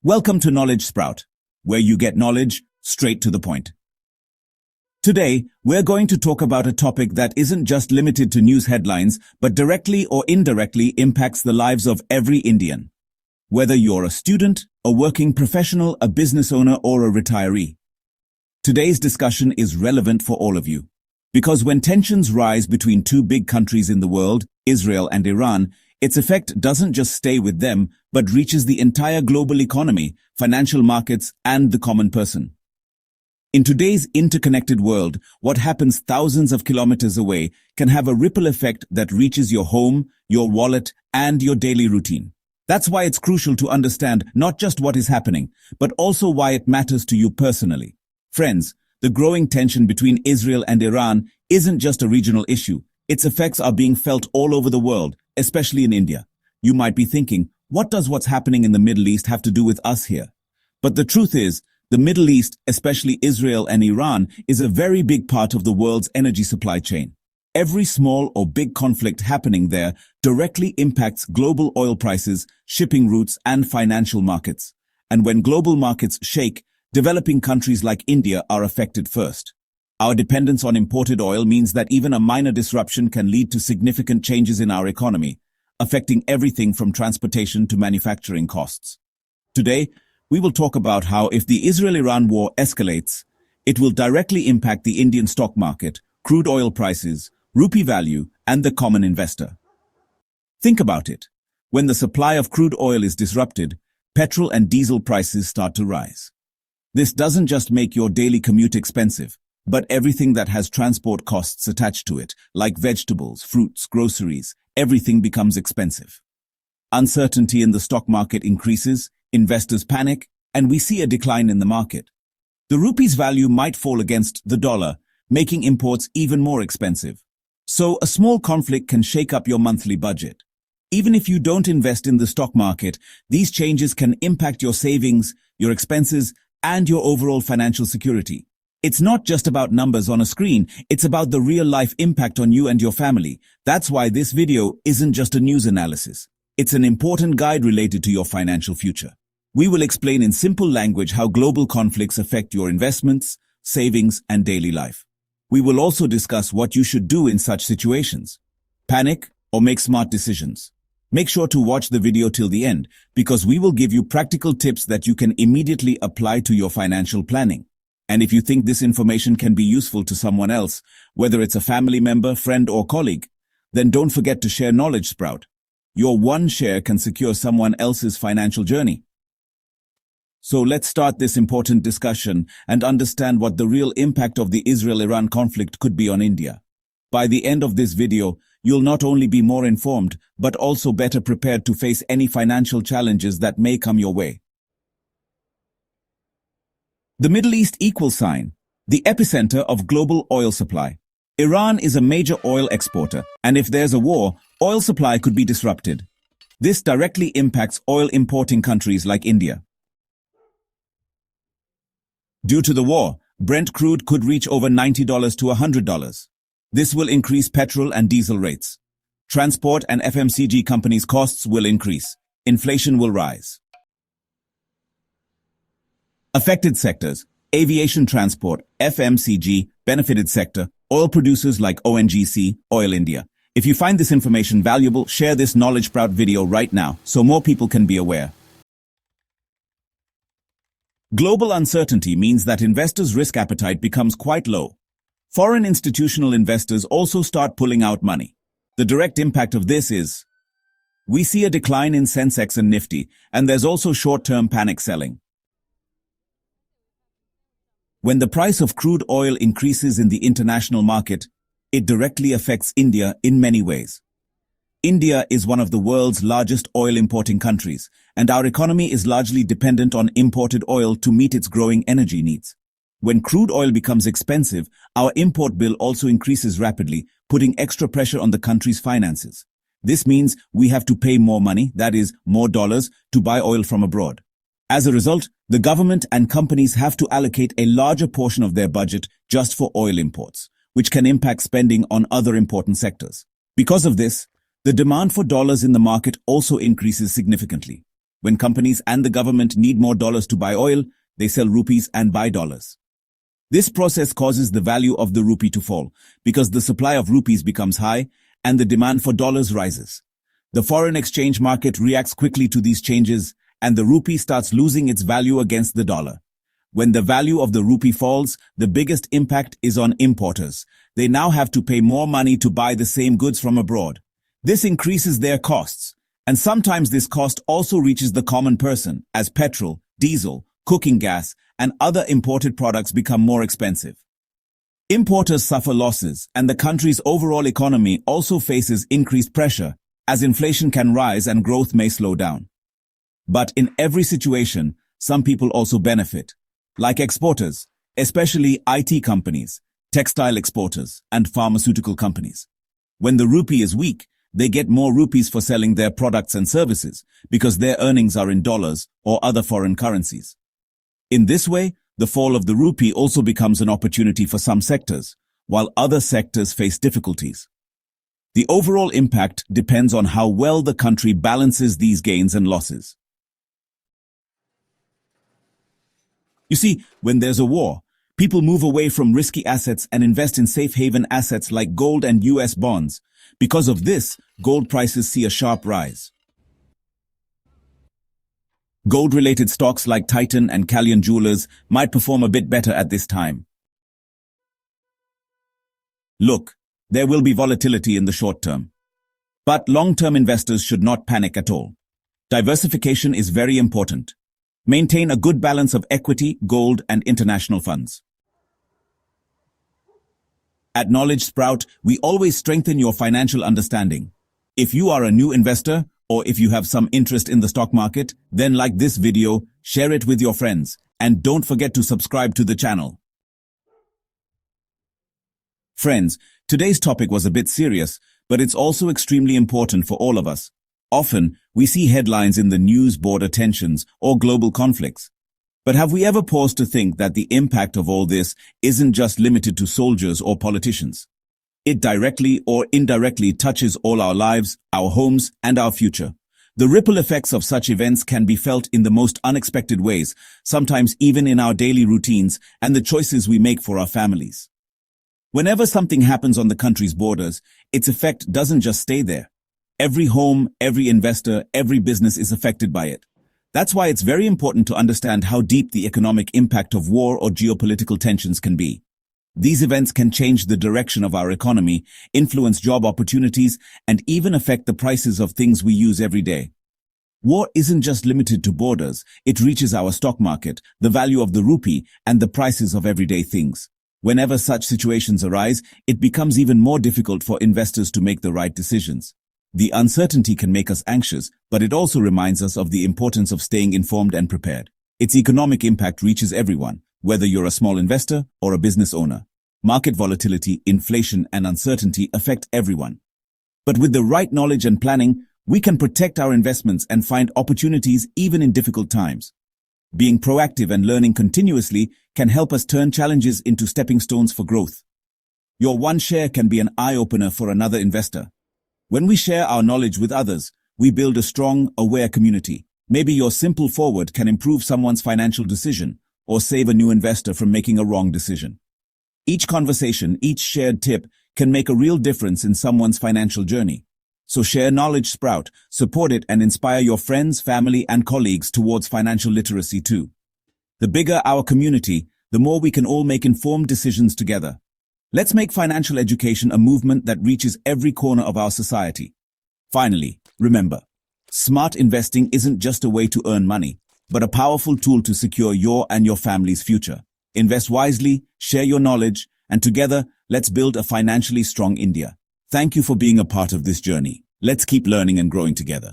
Welcome to Knowledge Sprout, where you get knowledge straight to the point. Today, we're going to talk about a topic that isn't just limited to news headlines, but directly or indirectly impacts the lives of every Indian. Whether you're a student, a working professional, a business owner, or a retiree. Today's discussion is relevant for all of you. Because when tensions rise between two big countries in the world, Israel and Iran, its effect doesn't just stay with them, but reaches the entire global economy, financial markets, and the common person. In today's interconnected world, what happens thousands of kilometers away can have a ripple effect that reaches your home, your wallet, and your daily routine. That's why it's crucial to understand not just what is happening, but also why it matters to you personally. Friends, the growing tension between Israel and Iran isn't just a regional issue. Its effects are being felt all over the world, especially in India. You might be thinking, what does what's happening in the Middle East have to do with us here? But the truth is, the Middle East, especially Israel and Iran, is a very big part of the world's energy supply chain. Every small or big conflict happening there directly impacts global oil prices, shipping routes, and financial markets. And when global markets shake, developing countries like India are affected first. Our dependence on imported oil means that even a minor disruption can lead to significant changes in our economy, affecting everything from transportation to manufacturing costs. Today, we will talk about how if the Israel-Iran war escalates, it will directly impact the Indian stock market, crude oil prices, rupee value, and the common investor. Think about it. When the supply of crude oil is disrupted, petrol and diesel prices start to rise. This doesn't just make your daily commute expensive, but everything that has transport costs attached to it, like vegetables, fruits, groceries, everything becomes expensive. Uncertainty in the stock market increases, investors panic, and we see a decline in the market. The rupee's value might fall against the dollar, making imports even more expensive. So a small conflict can shake up your monthly budget. Even if you don't invest in the stock market, these changes can impact your savings, your expenses, and your overall financial security. It's not just about numbers on a screen, it's about the real-life impact on you and your family. That's why this video isn't just a news analysis. It's an important guide related to your financial future. We will explain in simple language how global conflicts affect your investments, savings, and daily life. We will also discuss what you should do in such situations. Panic or make smart decisions. Make sure to watch the video till the end, because we will give you practical tips that you can immediately apply to your financial planning. And if you think this information can be useful to someone else, whether it's a family member, friend, or colleague, then don't forget to share Knowledge Sprout. Your one share can secure someone else's financial journey. So let's start this important discussion and understand what the real impact of the Israel-Iran conflict could be on India. By the end of this video, you'll not only be more informed, but also better prepared to face any financial challenges that may come your way. The Middle East equal sign, the epicenter of global oil supply. Iran is a major oil exporter, and if there's a war, oil supply could be disrupted. This directly impacts oil importing countries like India. Due to the war, Brent crude could reach over $90 to $100. This will increase petrol and diesel rates. Transport and FMCG companies' costs will increase. Inflation will rise. Affected sectors: aviation transport, FMCG, benefited sector, oil producers like ONGC, Oil India. If you find this information valuable, share this Knowledge Sprout video right now so more people can be aware. Global uncertainty means that investors' risk appetite becomes quite low. Foreign institutional investors also start pulling out money. The direct impact of this is, we see a decline in Sensex and Nifty, and there's also short-term panic selling. When the price of crude oil increases in the international market, it directly affects India in many ways. India is one of the world's largest oil importing countries, and our economy is largely dependent on imported oil to meet its growing energy needs. When crude oil becomes expensive, our import bill also increases rapidly, putting extra pressure on the country's finances. This means we have to pay more money, that is, more dollars, to buy oil from abroad. As a result, the government and companies have to allocate a larger portion of their budget just for oil imports, which can impact spending on other important sectors. Because of this, the demand for dollars in the market also increases significantly. When companies and the government need more dollars to buy oil, they sell rupees and buy dollars. This process causes the value of the rupee to fall because the supply of rupees becomes high and the demand for dollars rises. The foreign exchange market reacts quickly to these changes and the rupee starts losing its value against the dollar. When the value of the rupee falls, the biggest impact is on importers. They now have to pay more money to buy the same goods from abroad. This increases their costs, and sometimes this cost also reaches the common person as petrol, diesel, cooking gas, and other imported products become more expensive. Importers suffer losses, and the country's overall economy also faces increased pressure as inflation can rise and growth may slow down. But in every situation, some people also benefit, like exporters, especially IT companies, textile exporters, and pharmaceutical companies. When the rupee is weak, they get more rupees for selling their products and services because their earnings are in dollars or other foreign currencies. In this way, the fall of the rupee also becomes an opportunity for some sectors, while other sectors face difficulties. The overall impact depends on how well the country balances these gains and losses. You see, when there's a war, people move away from risky assets and invest in safe haven assets like gold and US bonds. Because of this, gold prices see a sharp rise. Gold-related stocks like Titan and Callion Jewelers might perform a bit better at this time. Look, there will be volatility in the short term. But long-term investors should not panic at all. Diversification is very important. Maintain a good balance of equity, gold, and international funds. At Knowledge Sprout, we always strengthen your financial understanding. If you are a new investor, or if you have some interest in the stock market, then like this video, share it with your friends, and don't forget to subscribe to the channel. Friends, today's topic was a bit serious, but it's also extremely important for all of us. Often, we see headlines in the news, border tensions, or global conflicts. But have we ever paused to think that the impact of all this isn't just limited to soldiers or politicians? It directly or indirectly touches all our lives, our homes, and our future. The ripple effects of such events can be felt in the most unexpected ways, sometimes even in our daily routines and the choices we make for our families. Whenever something happens on the country's borders, its effect doesn't just stay there. Every home, every investor, every business is affected by it. That's why it's very important to understand how deep the economic impact of war or geopolitical tensions can be. These events can change the direction of our economy, influence job opportunities, and even affect the prices of things we use every day. War isn't just limited to borders, it reaches our stock market, the value of the rupee, and the prices of everyday things. Whenever such situations arise, it becomes even more difficult for investors to make the right decisions. The uncertainty can make us anxious, but it also reminds us of the importance of staying informed and prepared. Its economic impact reaches everyone, whether you're a small investor or a business owner. Market volatility, inflation, and uncertainty affect everyone. But with the right knowledge and planning, we can protect our investments and find opportunities even in difficult times. Being proactive and learning continuously can help us turn challenges into stepping stones for growth. Your one share can be an eye-opener for another investor. When we share our knowledge with others, we build a strong, aware community. Maybe your simple forward can improve someone's financial decision or save a new investor from making a wrong decision. Each conversation, each shared tip can make a real difference in someone's financial journey. So share Knowledge Sprout, support it, and inspire your friends, family, and colleagues towards financial literacy too. The bigger our community, the more we can all make informed decisions together. Let's make financial education a movement that reaches every corner of our society. Finally, remember, smart investing isn't just a way to earn money, but a powerful tool to secure your and your family's future. Invest wisely, share your knowledge, and together, let's build a financially strong India. Thank you for being a part of this journey. Let's keep learning and growing together.